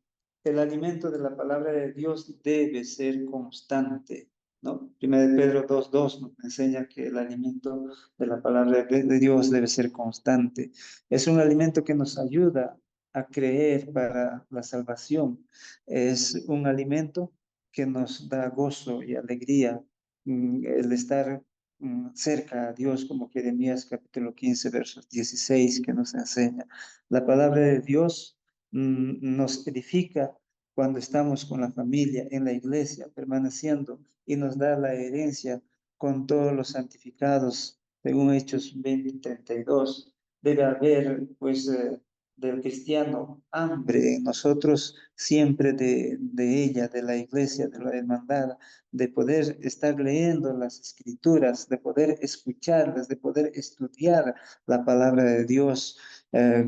el alimento de la palabra de Dios debe ser constante, ¿no? Primera de Pedro 2:2 nos enseña que el alimento de la palabra de Dios debe ser constante. Es un alimento que nos ayuda a creer para la salvación. Es un alimento que nos da gozo y alegría, el estar cerca a Dios, como Jeremías capítulo 15, versos 16, que nos enseña. La palabra de Dios nos edifica cuando estamos con la familia, en la iglesia, permaneciendo, y nos da la herencia con todos los santificados, según Hechos 20:32. Debe haber, pues, del cristiano hambre en nosotros siempre de ella, de la iglesia, de la hermandad, de poder estar leyendo las escrituras, de poder escucharlas, de poder estudiar la palabra de Dios,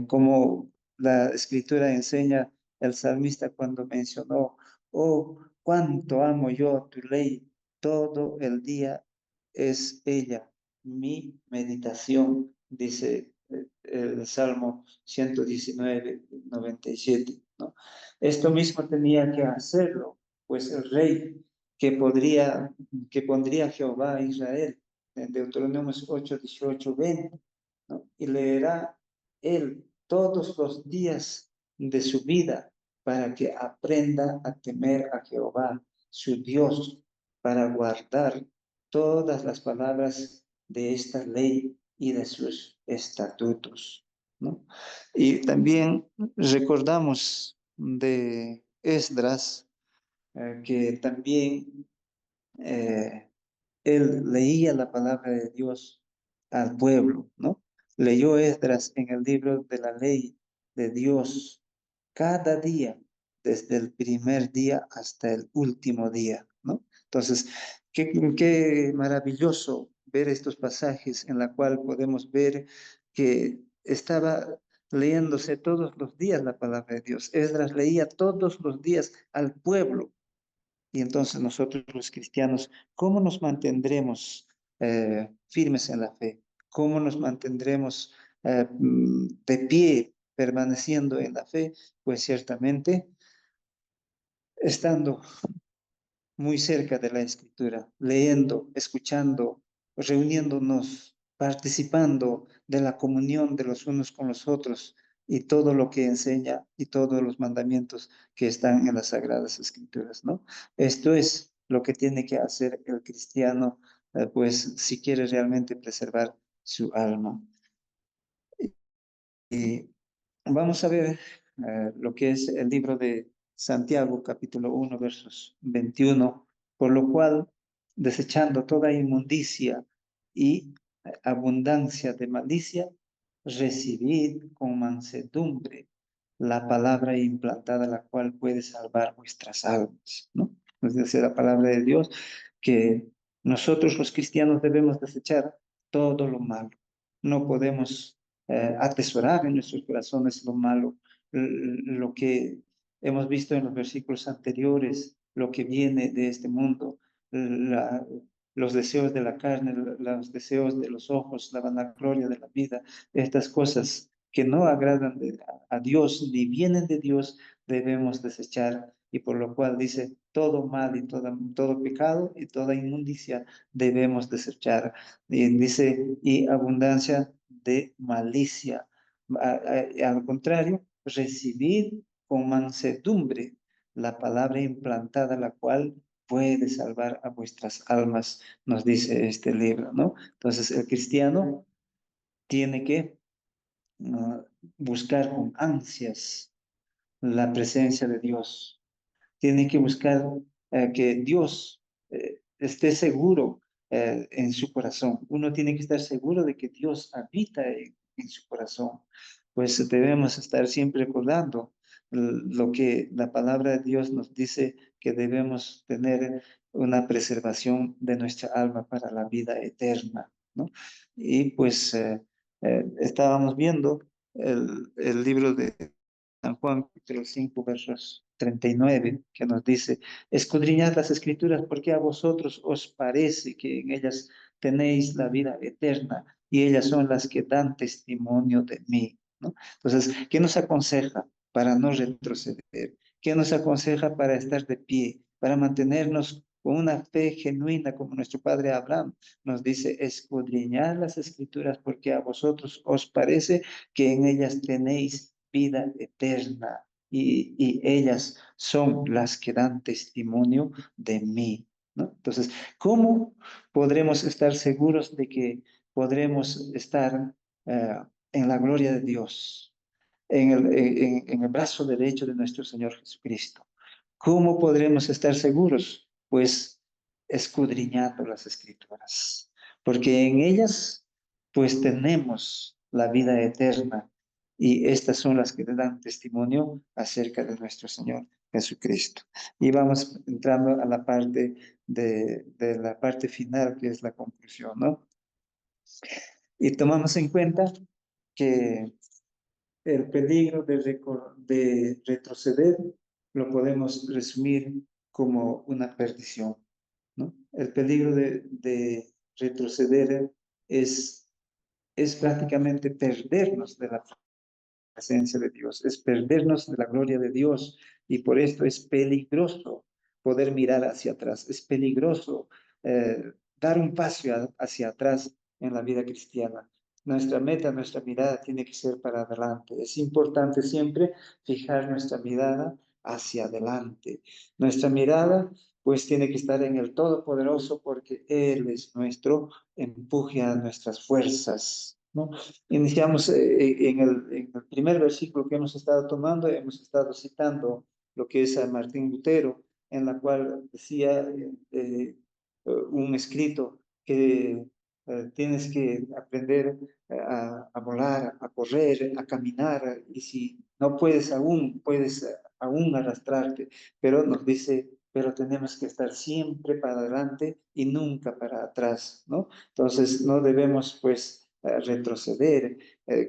como la escritura enseña el salmista cuando mencionó, oh, cuánto amo yo tu ley, todo el día es ella, mi meditación, dice el Salmo 119:97, ¿no? Esto mismo tenía que hacerlo, pues el rey que podría, que pondría Jehová a Israel, en Deuteronomio 8:18-20, ¿no? Y leerá él todos los días de su vida para que aprenda a temer a Jehová, su Dios, para guardar todas las palabras de esta ley y de sus estatutos, ¿no? Y también recordamos de Esdras, que también él leía la palabra de Dios al pueblo, ¿no? Leyó Esdras en el libro de la ley de Dios cada día, desde el primer día hasta el último día, ¿no? Entonces, qué maravilloso ver estos pasajes en la cual podemos ver que estaba leyéndose todos los días la palabra de Dios. Esdras leía todos los días al pueblo. Y entonces nosotros los cristianos, ¿cómo nos mantendremos firmes en la fe? ¿Cómo nos mantendremos de pie, permaneciendo en la fe? Pues ciertamente estando muy cerca de la escritura, leyendo, escuchando, reuniéndonos, participando de la comunión de los unos con los otros y todo lo que enseña y todos los mandamientos que están en las sagradas escrituras, ¿no? Esto es lo que tiene que hacer el cristiano, pues si quiere realmente preservar su alma. Y vamos a ver lo que es el libro de Santiago, capítulo 1, versos 21, por lo cual, desechando toda inmundicia y abundancia de malicia, recibid con mansedumbre la palabra implantada, la cual puede salvar vuestras almas, ¿no? Es decir, la palabra de Dios, que nosotros los cristianos debemos desechar todo lo malo. No podemos atesorar en nuestros corazones lo malo, lo que hemos visto en los versículos anteriores, lo que viene de este mundo, la, los deseos de la carne, los deseos de los ojos, la vanagloria de la vida, estas cosas que no agradan a Dios ni vienen de Dios, debemos desechar. Y por lo cual dice, todo mal y todo pecado y toda inmundicia debemos desechar. Y dice, y abundancia de malicia. Al contrario, recibid con mansedumbre la palabra implantada, la cual puede salvar a vuestras almas, nos dice este libro, ¿no? Entonces, el cristiano tiene que buscar con ansias la presencia de Dios, tiene que buscar que Dios esté seguro en su corazón. Uno tiene que estar seguro de que Dios habita en su corazón. Pues debemos estar siempre recordando lo que la palabra de Dios nos dice, que debemos tener una preservación de nuestra alma para la vida eterna, ¿no? Y pues estábamos viendo el libro de San Juan, capítulo 5, versos 39, que nos dice, escudriñad las escrituras porque a vosotros os parece que en ellas tenéis la vida eterna y ellas son las que dan testimonio de mí, ¿no? Entonces, ¿qué nos aconseja para no retroceder? ¿Qué nos aconseja para estar de pie, para mantenernos con una fe genuina como nuestro padre Abraham? Nos dice, escudriñad las escrituras porque a vosotros os parece que en ellas tenéis vida eterna y ellas son las que dan testimonio de mí, ¿no? Entonces, ¿cómo podremos estar seguros de que podremos estar en la gloria de Dios, en el brazo derecho de nuestro Señor Jesucristo? ¿Cómo podremos estar seguros? Pues escudriñando las escrituras, porque en ellas pues tenemos la vida eterna y estas son las que dan testimonio acerca de nuestro Señor Jesucristo. Y vamos entrando a la parte de la parte final, que es la conclusión, ¿no? Y tomamos en cuenta que el peligro de retroceder lo podemos resumir como una perdición, ¿no? El peligro de retroceder es prácticamente perdernos de la presencia de Dios, es perdernos de la gloria de Dios y por esto es peligroso poder mirar hacia atrás, es peligroso dar un paso hacia atrás en la vida cristiana. Nuestra meta, nuestra mirada tiene que ser para adelante. Es importante siempre fijar nuestra mirada hacia adelante. Nuestra mirada pues tiene que estar en el Todopoderoso porque Él es nuestro empuje a nuestras fuerzas, ¿no? Iniciamos en el primer versículo que hemos estado tomando, hemos estado citando lo que es San Martín Lutero, en la cual decía un escrito que tienes que aprender a volar, a correr, a caminar, y si no puedes aún, puedes aún arrastrarte, pero nos dice, pero tenemos que estar siempre para adelante y nunca para atrás, ¿no? Entonces no debemos pues retroceder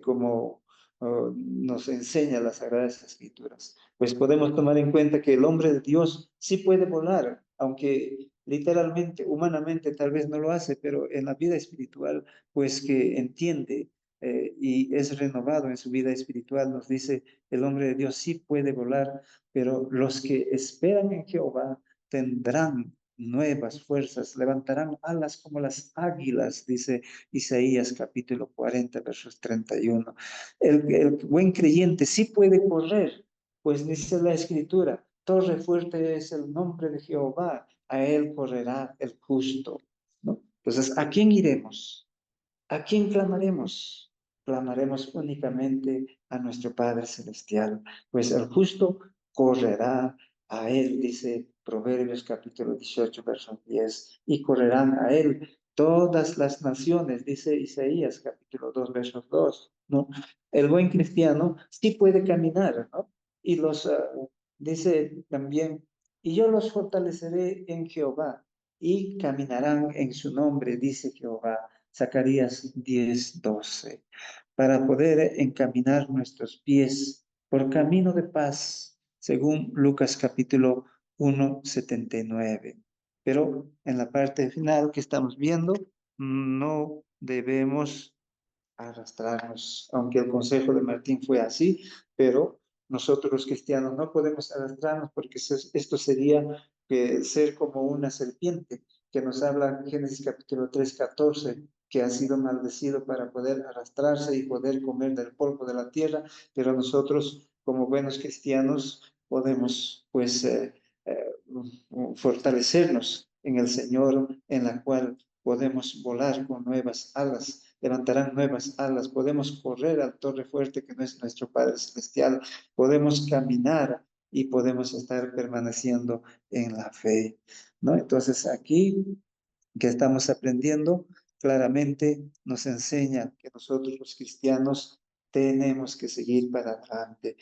como nos enseña las Sagradas Escrituras. Pues podemos tomar en cuenta que el hombre de Dios sí puede volar, aunque literalmente, humanamente tal vez no lo hace, pero en la vida espiritual, pues que entiende y es renovado en su vida espiritual, nos dice, el hombre de Dios sí puede volar, pero los que esperan en Jehová tendrán nuevas fuerzas, levantarán alas como las águilas, dice Isaías capítulo 40, versos 31. El buen creyente sí puede correr, pues dice la escritura, torre fuerte es el nombre de Jehová, a él correrá el justo, ¿no? Entonces, ¿a quién iremos? ¿A quién clamaremos? Clamaremos únicamente a nuestro Padre Celestial, pues el justo correrá a él, dice Proverbios capítulo 18, verso 10, y correrán a él todas las naciones, dice Isaías capítulo 2, verso 2, ¿no? El buen cristiano sí puede caminar, ¿no? Y dice también, y yo los fortaleceré en Jehová, y caminarán en su nombre, dice Jehová. Zacarías 10:12, para poder encaminar nuestros pies por camino de paz, según Lucas capítulo 1:79. Pero en la parte final que estamos viendo, no debemos arrastrarnos, aunque el consejo de Martín fue así, pero nosotros los cristianos no podemos arrastrarnos porque esto sería ser como una serpiente que nos habla en Génesis capítulo 3:14, que ha sido maldecido para poder arrastrarse y poder comer del polvo de la tierra, pero nosotros como buenos cristianos podemos pues fortalecernos en el Señor, en la cual podemos volar con nuevas alas, levantarán nuevas alas, podemos correr al torre fuerte que no es nuestro Padre Celestial, podemos caminar y podemos estar permaneciendo en la fe, ¿no? Entonces aquí que estamos aprendiendo claramente nos enseña que nosotros los cristianos tenemos que seguir para adelante.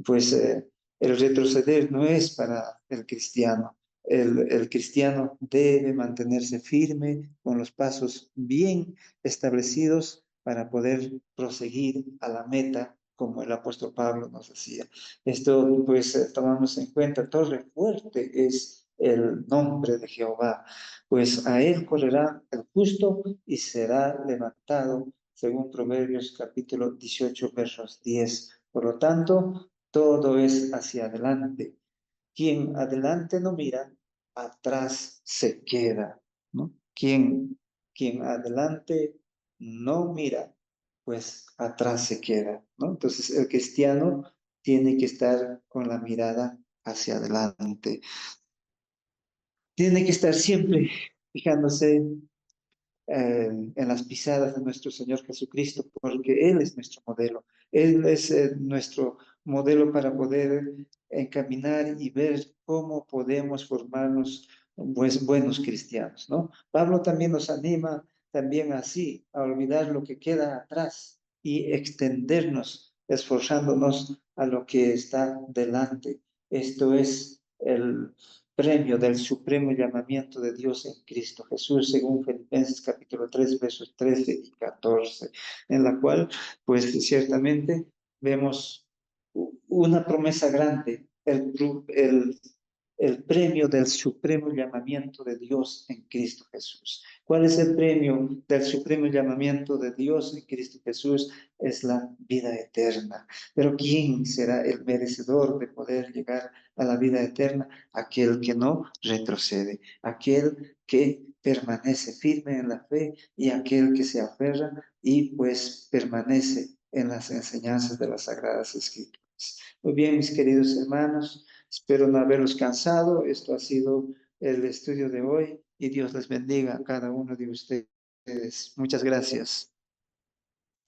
Pues el retroceder no es para el cristiano. El cristiano debe mantenerse firme con los pasos bien establecidos para poder proseguir a la meta, como el apóstol Pablo nos decía. Esto, pues, tomamos en cuenta, torre fuerte es el nombre de Jehová, pues a él correrá el justo y será levantado, según Proverbios capítulo 18, versos 10. Por lo tanto, todo es hacia adelante. Quien adelante no mira, atrás se queda, ¿no? Quien adelante no mira, pues atrás se queda, ¿no? Entonces el cristiano tiene que estar con la mirada hacia adelante. Tiene que estar siempre fijándose en las pisadas de nuestro Señor Jesucristo, porque Él es nuestro modelo. Él es nuestro modelo para poder encaminar y ver cómo podemos formarnos pues, buenos cristianos, ¿no? Pablo también nos anima también así a olvidar lo que queda atrás y extendernos, esforzándonos a lo que está delante. Esto es el premio del supremo llamamiento de Dios en Cristo Jesús, según Filipenses capítulo 3, versos 13 y 14, en la cual, pues ciertamente vemos una promesa grande, el premio del supremo llamamiento de Dios en Cristo Jesús. ¿Cuál es el premio del supremo llamamiento de Dios en Cristo Jesús? Es la vida eterna. Pero ¿quién será el merecedor de poder llegar a la vida eterna? Aquel que no retrocede, aquel que permanece firme en la fe y aquel que se aferra y pues permanece en las enseñanzas de las Sagradas Escrituras. Muy bien, mis queridos hermanos, espero no haberlos cansado. Esto ha sido el estudio de hoy y Dios les bendiga a cada uno de ustedes. Muchas gracias.